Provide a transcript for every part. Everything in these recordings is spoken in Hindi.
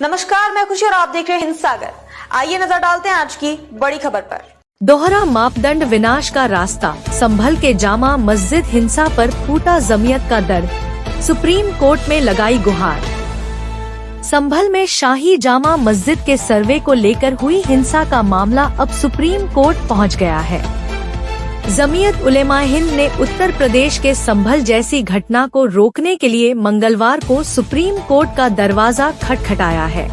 नमस्कार, मैं खुशी और आप देख रहे हैं हिंद सागर। आइए नजर डालते हैं आज की बड़ी खबर पर। दोहरा मापदंड विनाश का रास्ता, संभल के जामा मस्जिद हिंसा पर फूटा जमीयत का दर्द, सुप्रीम कोर्ट में लगाई गुहार। संभल में शाही जामा मस्जिद के सर्वे को लेकर हुई हिंसा का मामला अब सुप्रीम कोर्ट पहुंच गया है। जमीयत उलेमा हिंद ने उत्तर प्रदेश के संभल जैसी घटना को रोकने के लिए मंगलवार को सुप्रीम कोर्ट का दरवाजा खटखटाया है।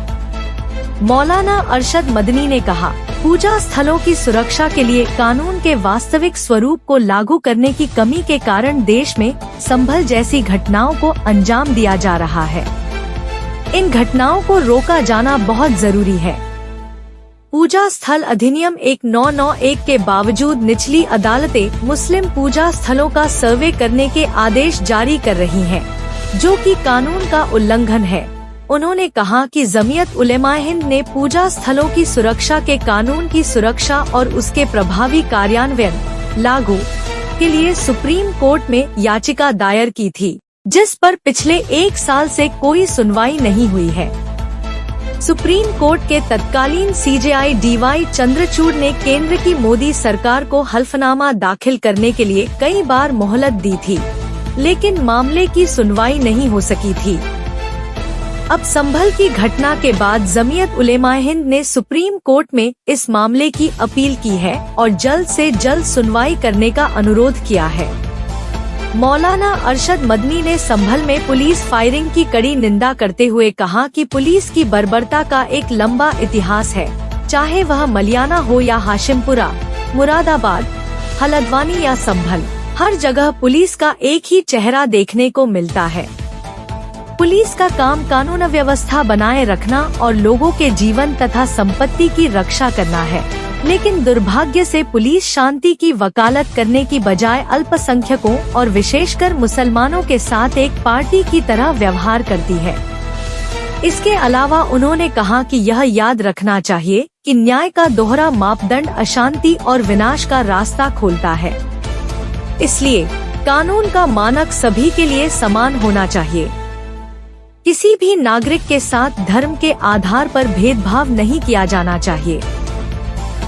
मौलाना अरशद मदनी ने कहा, पूजा स्थलों की सुरक्षा के लिए कानून के वास्तविक स्वरूप को लागू करने की कमी के कारण देश में संभल जैसी घटनाओं को अंजाम दिया जा रहा है। इन घटनाओं को रोका जाना बहुत जरूरी है। पूजा स्थल अधिनियम 1991 के बावजूद निचली अदालतें मुस्लिम पूजा स्थलों का सर्वे करने के आदेश जारी कर रही हैं, जो कि कानून का उल्लंघन है। उन्होंने कहा कि जमीयत उलेमा हिंद ने पूजा स्थलों की सुरक्षा के कानून की सुरक्षा और उसके प्रभावी कार्यान्वयन लागू के लिए सुप्रीम कोर्ट में याचिका दायर की थी, जिस पर पिछले 1 साल से कोई सुनवाई नहीं हुई है। सुप्रीम कोर्ट के तत्कालीन सीजेआई डीवाई चंद्रचूड़ ने केंद्र की मोदी सरकार को हल्फनामा दाखिल करने के लिए कई बार मोहलत दी थी, लेकिन मामले की सुनवाई नहीं हो सकी थी। अब संभल की घटना के बाद जमीयत उलेमा हिंद ने सुप्रीम कोर्ट में इस मामले की अपील की है और जल्द से जल्द सुनवाई करने का अनुरोध किया है। मौलाना अरशद मदनी ने संभल में पुलिस फायरिंग की कड़ी निंदा करते हुए कहा कि पुलिस की बर्बरता का एक लंबा इतिहास है, चाहे वह मलियाना हो या हाशिमपुरा, मुरादाबाद, हल्द्वानी या संभल, हर जगह पुलिस का एक ही चेहरा देखने को मिलता है। पुलिस का काम कानून व्यवस्था बनाए रखना और लोगों के जीवन तथा संपत्ति की रक्षा करना है, लेकिन दुर्भाग्य से पुलिस शांति की वकालत करने की बजाय अल्पसंख्यकों और विशेषकर मुसलमानों के साथ एक पार्टी की तरह व्यवहार करती है। इसके अलावा उन्होंने कहा कि यह याद रखना चाहिए कि न्याय का दोहरा मापदंड अशांति और विनाश का रास्ता खोलता है। इसलिए कानून का मानक सभी के लिए समान होना चाहिए। किसी भी नागरिक के साथ धर्म के आधार पर भेदभाव नहीं किया जाना चाहिए।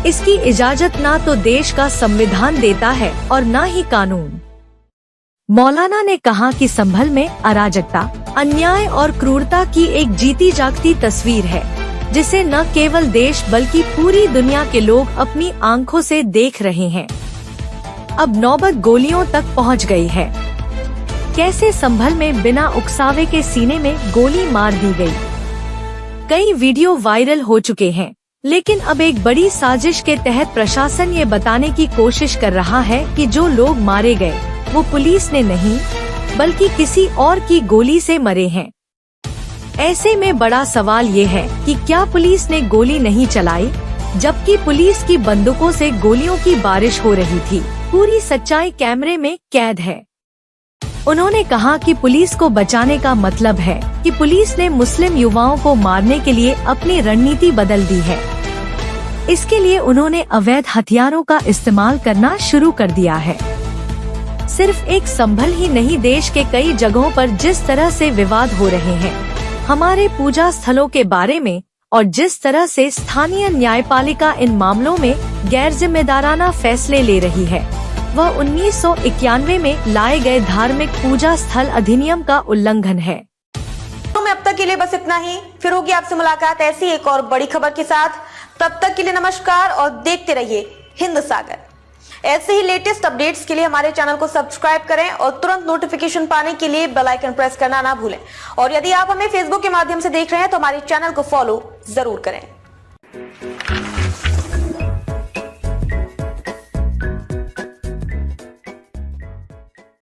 इसकी इजाजत ना तो देश का संविधान देता है और ना ही कानून। मौलाना ने कहा कि संभल में अराजकता, अन्याय और क्रूरता की एक जीती जागती तस्वीर है, जिसे न केवल देश बल्कि पूरी दुनिया के लोग अपनी आंखों से देख रहे हैं। अब नौबत गोलियों तक पहुंच गई है। कैसे संभल में बिना उकसावे के सीने में गोली मार दी गई। कई वीडियो वायरल हो चुके हैं, लेकिन अब एक बड़ी साजिश के तहत प्रशासन ये बताने की कोशिश कर रहा है कि जो लोग मारे गए वो पुलिस ने नहीं बल्कि किसी और की गोली से मरे हैं। ऐसे में बड़ा सवाल ये है कि क्या पुलिस ने गोली नहीं चलाई, जबकि पुलिस की बंदूकों से गोलियों की बारिश हो रही थी। पूरी सच्चाई कैमरे में कैद है। उन्होंने कहा कि पुलिस को बचाने का मतलब है कि पुलिस ने मुस्लिम युवाओं को मारने के लिए अपनी रणनीति बदल दी है। इसके लिए उन्होंने अवैध हथियारों का इस्तेमाल करना शुरू कर दिया है। सिर्फ एक संभल ही नहीं, देश के कई जगहों पर जिस तरह से विवाद हो रहे हैं हमारे पूजा स्थलों के बारे में, और जिस तरह से स्थानीय न्यायपालिका इन मामलों में गैर जिम्मेदाराना फैसले ले रही है, वह 1991 में लाए गए धार्मिक पूजा स्थल अधिनियम का उल्लंघन है। तो मैं अब तक के लिए बस इतना ही। फिर होगी आपसे मुलाकात ऐसी एक और बड़ी खबर के साथ। तब तक के लिए नमस्कार और देखते रहिए हिंद सागर। ऐसे ही लेटेस्ट अपडेट्स के लिए हमारे चैनल को सब्सक्राइब करें और तुरंत नोटिफिकेशन पाने के लिए बेल आइकन प्रेस करना ना भूलें। और यदि आप हमें फेसबुक के माध्यम से देख रहे हैं तो हमारे चैनल को फॉलो जरूर करें।